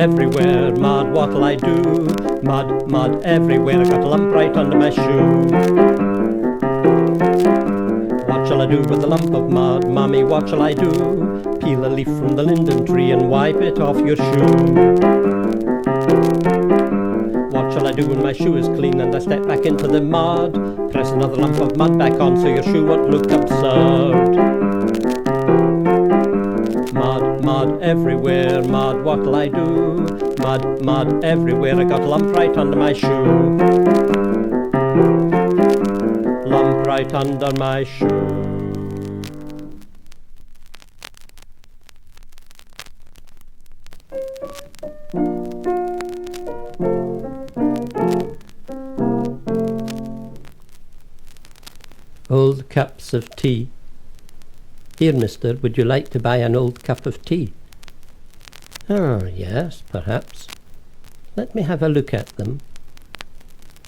everywhere, mud, what'll I do? Mud, mud everywhere, I got a lump right under my shoe. What shall I do with a lump of mud, Mummy, what shall I do? Peel a leaf from the linden tree and wipe it off your shoe. What shall I do when my shoe is clean and I step back into the mud? Press another lump of mud back on so your shoe won't look absurd. Mud, mud everywhere, mud, what'll I do? Mud, mud everywhere, I got a lump right under my shoe. Lump right under my shoe. Old cups of tea. Here, mister, would you like to buy an old cup of tea? Oh, yes, perhaps. Let me have a look at them.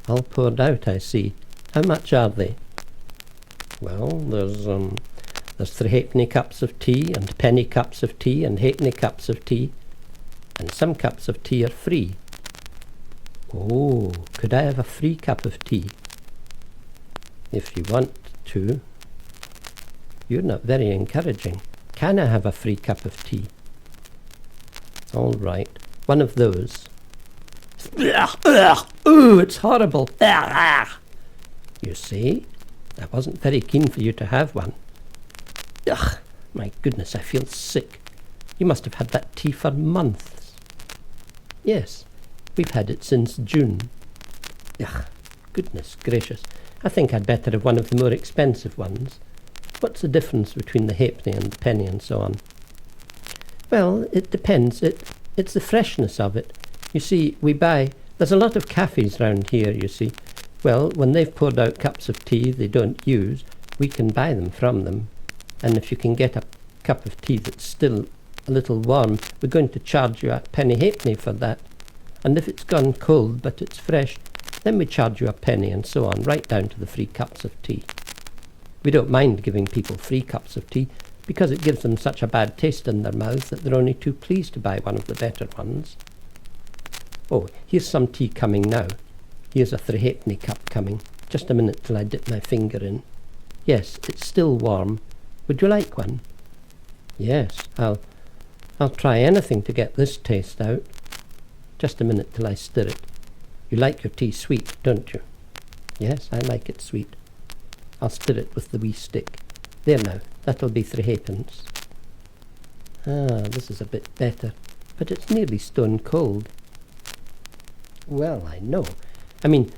All poured out, I see. How much are they? Well, there's 3 halfpenny cups of tea, and penny cups of tea, and halfpenny cups of tea, and some cups of tea are free. Oh, could I have a free cup of tea? If you want to. You're not very encouraging. Can I have a free cup of tea? All right, one of those. Ooh, it's horrible. You see, I wasn't very keen for you to have one. Ugh, my goodness, I feel sick. You must have had that tea for months. Yes, we've had it since June. Ugh, goodness gracious. I think I'd better have one of the more expensive ones. What's the difference between the halfpenny and the penny and so on? Well, it depends. It's the freshness of it. You see, there's a lot of cafes round here, you see. Well, when they've poured out cups of tea they don't use, we can buy them from them. And if you can get a cup of tea that's still a little warm, we're going to charge you a penny halfpenny for that. And if it's gone cold but it's fresh, then we charge you a penny and so on, right down to the free cups of tea. We don't mind giving people free cups of tea because it gives them such a bad taste in their mouths that they're only too pleased to buy one of the better ones. Oh, here's some tea coming now. Here's a 3 halfpenny cup coming. Just a minute till I dip my finger in. Yes, it's still warm. Would you like one? Yes, I'll try anything to get this taste out. Just a minute till I stir it. You like your tea sweet, don't you? Yes, I like it sweet. I'll stir it with the wee stick. There now, that'll be 3 halfpence. Ah, this is a bit better, but it's nearly stone cold. Well, I know. I mean,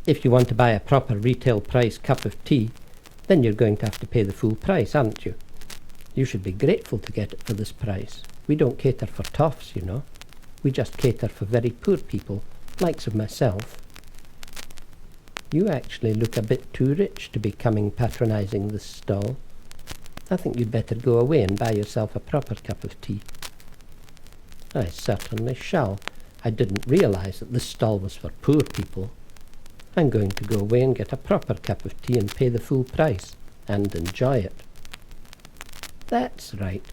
if you want to buy a proper retail price cup of tea, then you're going to have to pay the full price, aren't you? You should be grateful to get it for this price. We don't cater for toffs, you know. We just cater for very poor people, likes of myself. You actually look a bit too rich to be coming patronising this stall. I think you'd better go away and buy yourself a proper cup of tea. I certainly shall. I didn't realise that this stall was for poor people. I'm going to go away and get a proper cup of tea and pay the full price, and enjoy it. That's right.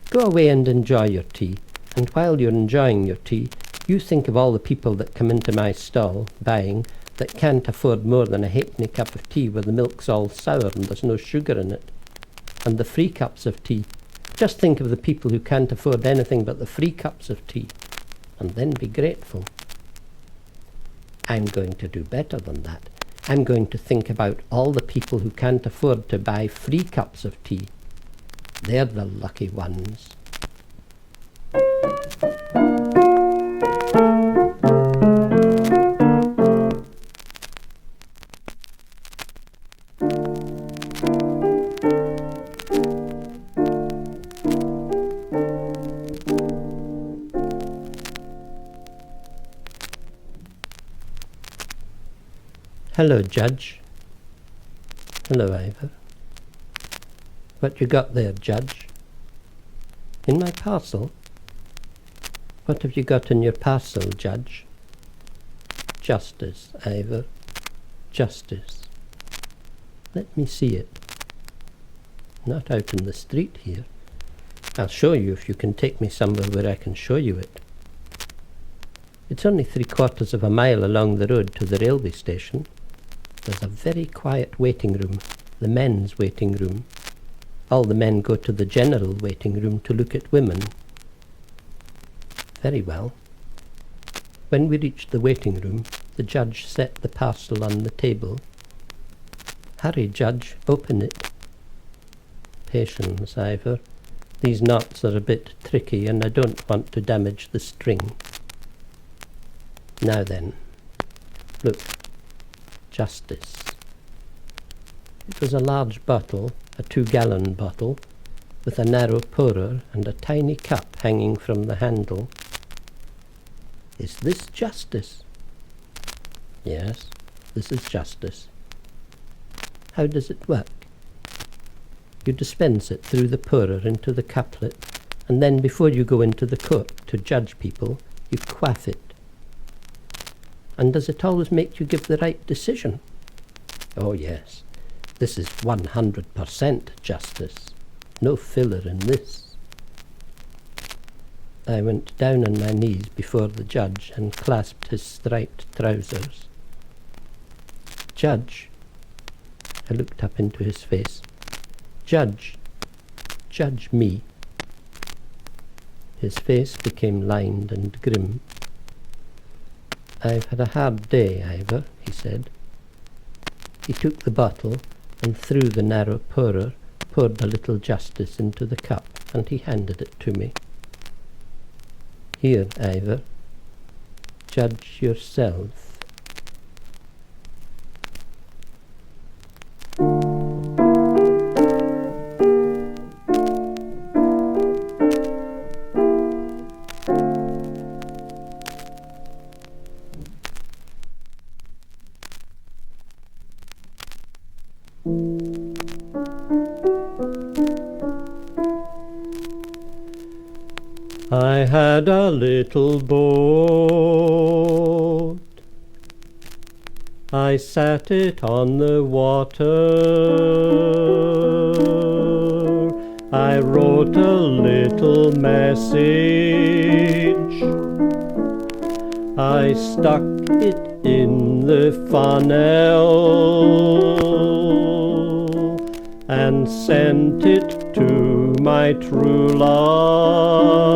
Go away and enjoy your tea, and while you're enjoying your tea, you think of all the people that come into my stall, buying, that can't afford more than a halfpenny cup of tea where the milk's all sour and there's no sugar in it. And the free cups of tea. Just think of the people who can't afford anything but the free cups of tea, and then be grateful. I'm going to do better than that. I'm going to think about all the people who can't afford to buy free cups of tea. They're the lucky ones. Hello, Judge. Hello, Ivor. What you got there, Judge? In my parcel? What have you got in your parcel, Judge? Justice, Ivor. Justice. Let me see it. Not out in the street here. I'll show you if you can take me somewhere where I can show you it. It's only 3/4 of a mile along the road to the railway station. There's a very quiet waiting room, the men's waiting room. All the men go to the general waiting room to look at women. Very well. When we reached the waiting room, the judge set the parcel on the table. Hurry, Judge, open it. Patience, Ivor. These knots are a bit tricky and I don't want to damage the string. Now then, look, justice. It was a large bottle, a 2-gallon bottle, with a narrow pourer and a tiny cup hanging from the handle. Is this justice? Yes, this is justice. How does it work? You dispense it through the pourer into the cuplet, and then before you go into the court to judge people, you quaff it. And does it always make you give the right decision? Oh yes, this is 100% justice. No filler in this. I went down on my knees before the judge and clasped his striped trousers. Judge, I looked up into his face. Judge, judge me. His face became lined and grim. I've had a hard day, Ivor, he said. He took the bottle and through the narrow pourer poured a little justice into the cup, and he handed it to me. Here, Ivor, judge yourself. I had a little boat, I sat it on the water, I wrote a little message, I stuck it in the funnel and sent it to my true love,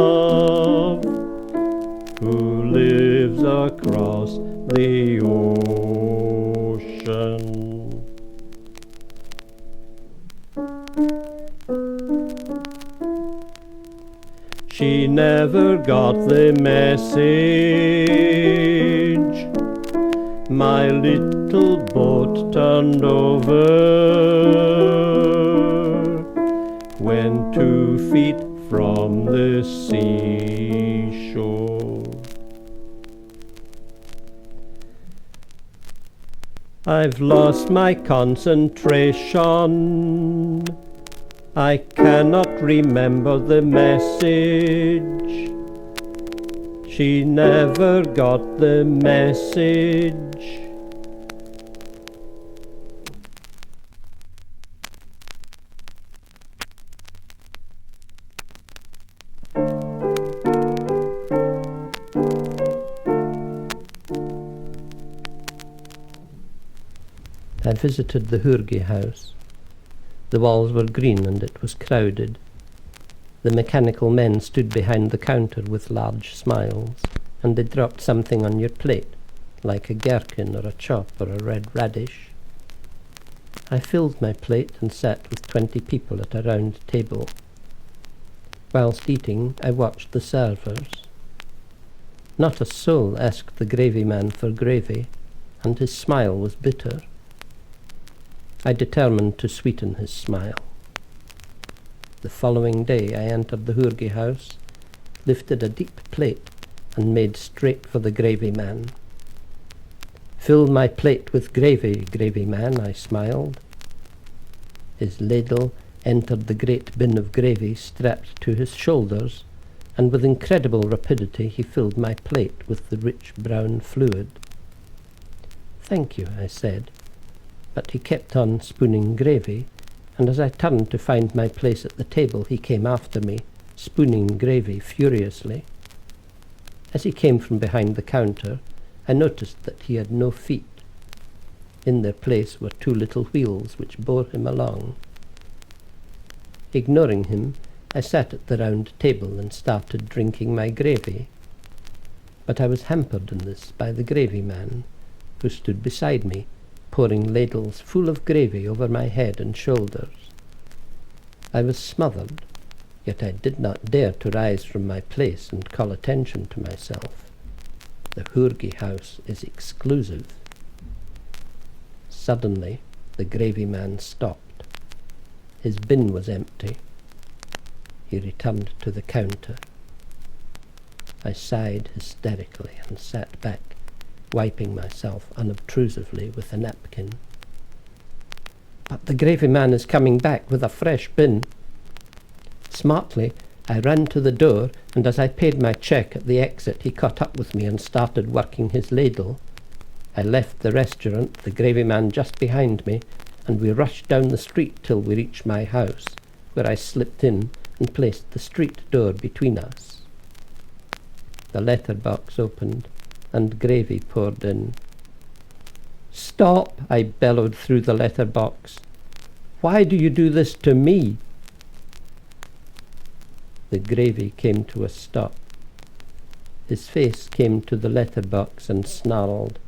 who lives across the ocean. She never got the message. My little boat turned over when 2 feet from the seashore. I've lost my concentration. I cannot remember the message. She never got the message. I visited the Hoorgi house. The walls were green and it was crowded. The mechanical men stood behind the counter with large smiles, and they dropped something on your plate, like a gherkin or a chop or a red radish. I filled my plate and sat with 20 people at a round table. Whilst eating, I watched the servers. Not a soul asked the gravy man for gravy, and his smile was bitter. I determined to sweeten his smile. The following day I entered the Hoorgi house, lifted a deep plate, and made straight for the gravy man. "Fill my plate with gravy, gravy man," I smiled. His ladle entered the great bin of gravy strapped to his shoulders, and with incredible rapidity he filled my plate with the rich brown fluid. "Thank you," I said, but he kept on spooning gravy, and as I turned to find my place at the table, he came after me, spooning gravy furiously. As he came from behind the counter, I noticed that he had no feet. In their place were two little wheels which bore him along. Ignoring him, I sat at the round table and started drinking my gravy. But I was hampered in this by the gravy man, who stood beside me, pouring ladles full of gravy over my head and shoulders. I was smothered, yet I did not dare to rise from my place and call attention to myself. The Hoorgi house is exclusive. Suddenly, the gravy man stopped. His bin was empty. He returned to the counter. I sighed hysterically and sat back, wiping myself unobtrusively with a napkin. But the gravy man is coming back with a fresh bin. Smartly, I ran to the door, and as I paid my cheque at the exit, he caught up with me and started working his ladle. I left the restaurant, the gravy man just behind me, and we rushed down the street till we reached my house, where I slipped in and placed the street door between us. The letter-box opened, and gravy poured in. "Stop!" I bellowed through the letter-box. "Why do you do this to me?" The gravy came to a stop. His face came to the letter-box and snarled,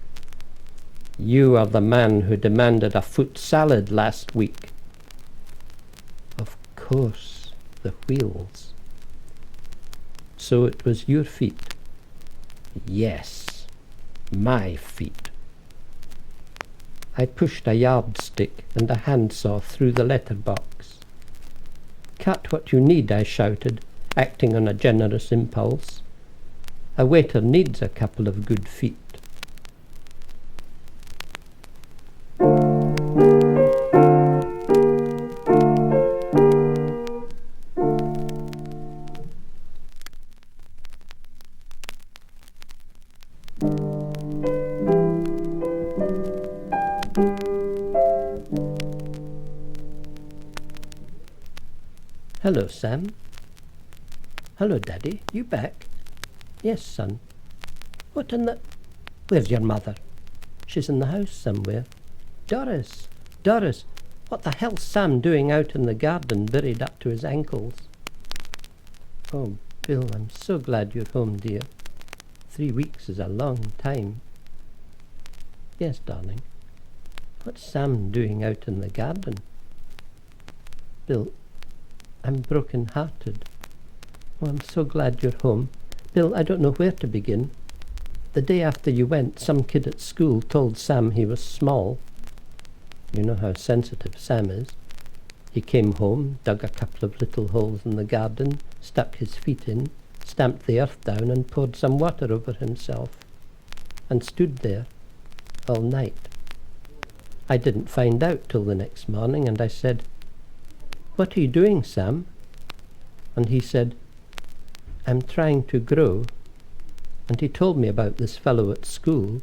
"You are the man who demanded a foot salad last week." Of course, the wheels. So it was your feet. Yes, my feet. I pushed a yardstick and a handsaw through the letter-box. "Cut what you need," I shouted, acting on a generous impulse. A waiter needs a couple of good feet. "Hello, Sam." "Hello, Daddy. You back?" "Yes, son." "What in the—" "Where's your mother?" "She's in the house somewhere." "Doris! Doris! What the hell's Sam doing out in the garden, buried up to his ankles?" "Oh, Bill, I'm so glad you're home, dear. 3 weeks is a long time." "Yes, darling. What's Sam doing out in the garden?" "Bill, I'm broken-hearted. Oh, I'm so glad you're home. Bill, I don't know where to begin. The day after you went, some kid at school told Sam he was small. You know how sensitive Sam is. He came home, dug a couple of little holes in the garden, stuck his feet in, stamped the earth down and poured some water over himself, and stood there all night. I didn't find out till the next morning, and I said, 'What are you doing, Sam?' And he said, 'I'm trying to grow.' And he told me about this fellow at school.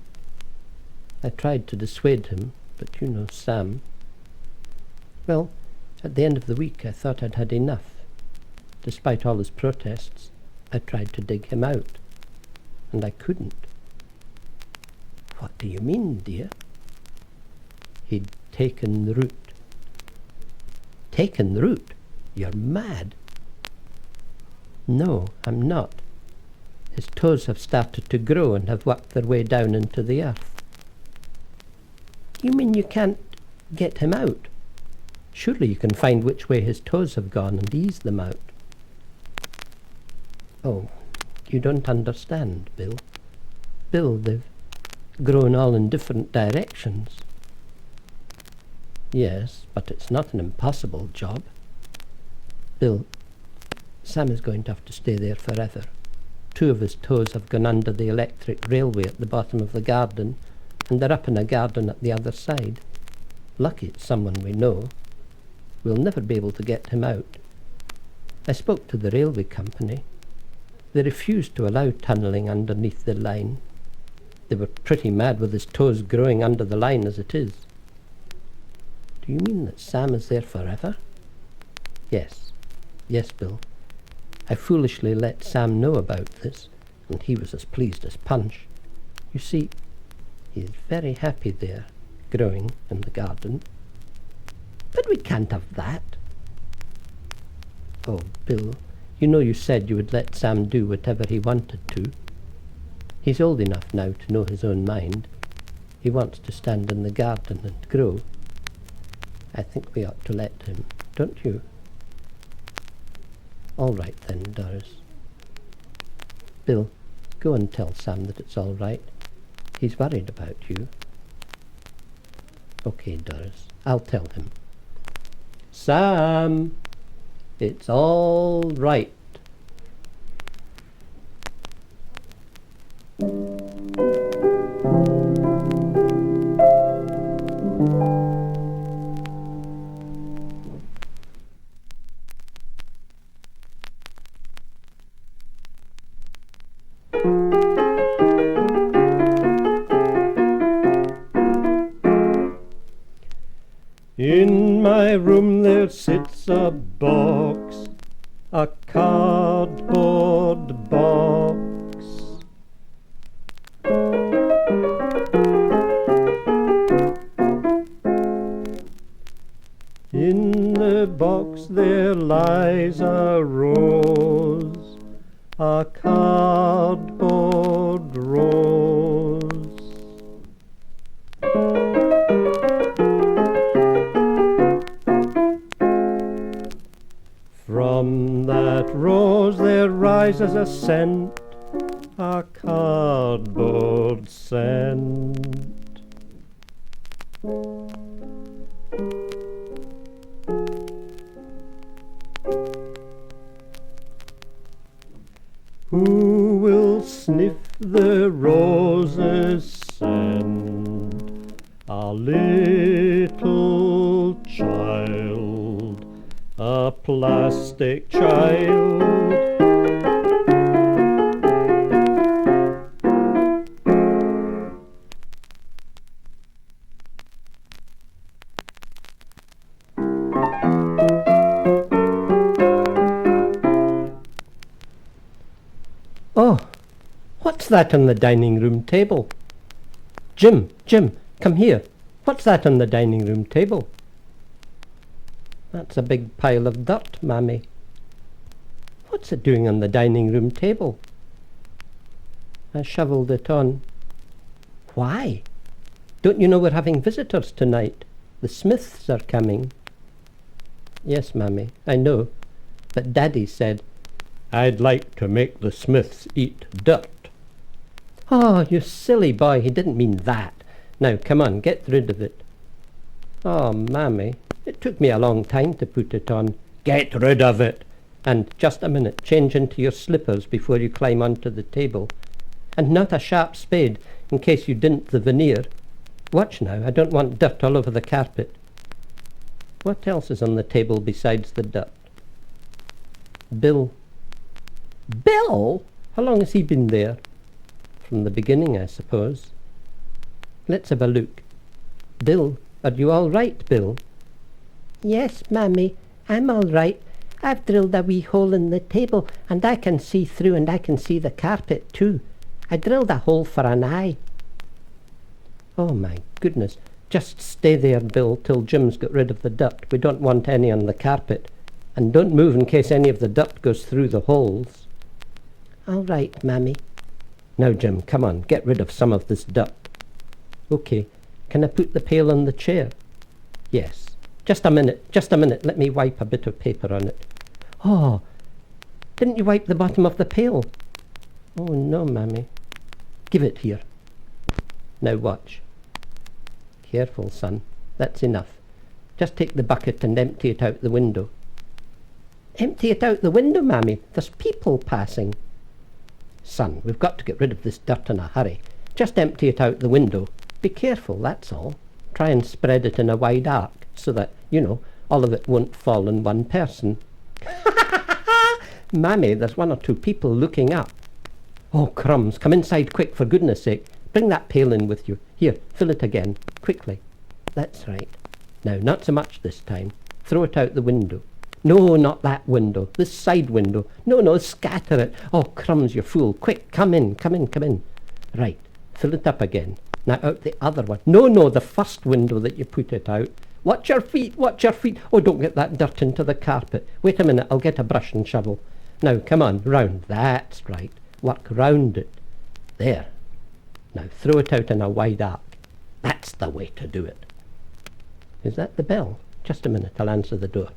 I tried to dissuade him, but you know Sam. Well, at the end of the week I thought I'd had enough. Despite all his protests, I tried to dig him out, and I couldn't." "What do you mean, dear?" "He'd taken root." "Taken root? You're mad." "No, I'm not. His toes have started to grow and have worked their way down into the earth." "You mean you can't get him out?" "Surely you can find which way his toes have gone and ease them out." "Oh, you don't understand, Bill. Bill, they've grown all in different directions." "Yes, but it's not an impossible job." "Bill, Sam is going to have to stay there forever. 2 of his toes have gone under the electric railway at the bottom of the garden, and they're up in a garden at the other side. Lucky it's someone we know. We'll never be able to get him out. I spoke to the railway company. They refused to allow tunnelling underneath the line. They were pretty mad with his toes growing under the line as it is." "Do you mean that Sam is there forever?" "Yes. Yes, Bill. I foolishly let Sam know about this, and he was as pleased as Punch. You see, he's very happy there, growing in the garden. But we can't have that. Oh, Bill, you know you said you would let Sam do whatever he wanted to. He's old enough now to know his own mind. He wants to stand in the garden and grow. I think we ought to let him, don't you? All right then, Doris. Bill, go and tell Sam that it's all right. He's worried about you. Okay, Doris, I'll tell him. Sam, it's all right. In my room there sits a box, a cardboard box. In the box there lies a rose, a cardboard rose. From that rose there rises a scent, a cardboard scent. Who will sniff the rose's scent? A little child, a plastic child. Oh, what's that on the dining room table? Jim, come here. What's that on the dining room table? That's a big pile of dirt, Mammy. What's it doing on the dining room table? I shovelled it on. Why? Don't you know we're having visitors tonight? The Smiths are coming. Yes, Mammy, I know. But Daddy said, I'd like to make the Smiths eat dirt. Oh, you silly boy, he didn't mean that. Now, come on, get rid of it. Oh, Mammy, it took me a long time to put it on. Get rid of it. And just a minute, change into your slippers before you climb onto the table. And not a sharp spade, in case you didn't the veneer. Watch now, I don't want dirt all over the carpet. What else is on the table besides the dirt? Bill. Bill? How long has he been there? From the beginning, I suppose. Let's have a look. Bill, are you all right, Bill? Yes, Mammy, I'm all right. I've drilled a wee hole in the table, and I can see through, and I can see the carpet too. I drilled a hole for an eye. Oh, my goodness. Just stay there, Bill, till Jim's got rid of the dirt. We don't want any on the carpet. And don't move in case any of the dirt goes through the holes. All right, Mammy. Now, Jim, come on, get rid of some of this dirt. Okay, can I put the pail on the chair? Yes. Just a minute, let me wipe a bit of paper on it. Oh, didn't you wipe the bottom of the pail? Oh, no, Mammy. Give it here. Now watch. Careful, son. That's enough. Just take the bucket and empty it out the window. Empty it out the window, Mammy. There's people passing. Son, we've got to get rid of this dirt in a hurry. Just empty it out the window. Be careful, that's all. Try and spread it in a wide arc so that, all of it won't fall on one person. Mammy, there's one or two people looking up. Oh, crumbs, come inside quick, for goodness sake. Bring that pail in with you. Here, fill it again, quickly. That's right. Now, not so much this time. Throw it out the window. No, not that window. This side window. No, no, scatter it. Oh, crumbs, you fool. Quick, come in, come in, come in. Right, fill it up again. Now out the other one. No, no, the first window that you put it out. Watch your feet, watch your feet. Oh, don't get that dirt into the carpet. Wait a minute, I'll get a brush and shovel. Now, come on, round. That's right. Work round it. There. Now throw it out in a wide arc. That's the way to do it. Is that the bell? Just a minute, I'll answer the door.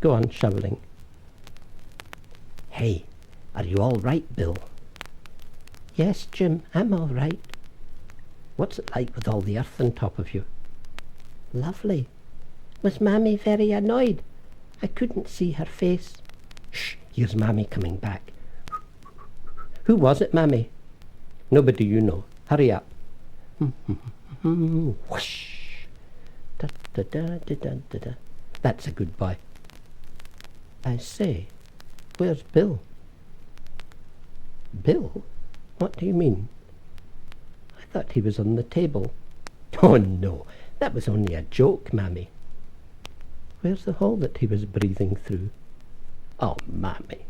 Go on, shoveling. Hey, are you all right, Bill? Yes, Jim, I'm all right. What's it like with all the earth on top of you? Lovely. Was Mammy very annoyed? I couldn't see her face. Shh, here's Mammy coming back. Who was it, Mammy? Nobody you know. Hurry up. Whoosh. Da, da, da, da, da, da, da. That's a good boy. I say, where's Bill? Bill? What do you mean? I thought he was on the table. Oh, no, that was only a joke, Mammy. Where's the hole that he was breathing through? Oh, Mammy,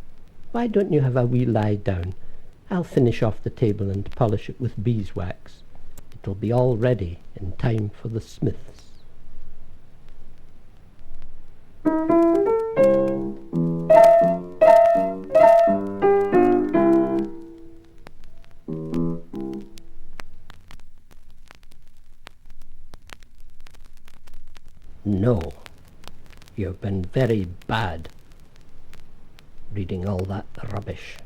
why don't you have a wee lie down? I'll finish off the table and polish it with beeswax. It'll be all ready in time for the Smiths. No, you've been very bad reading all that rubbish.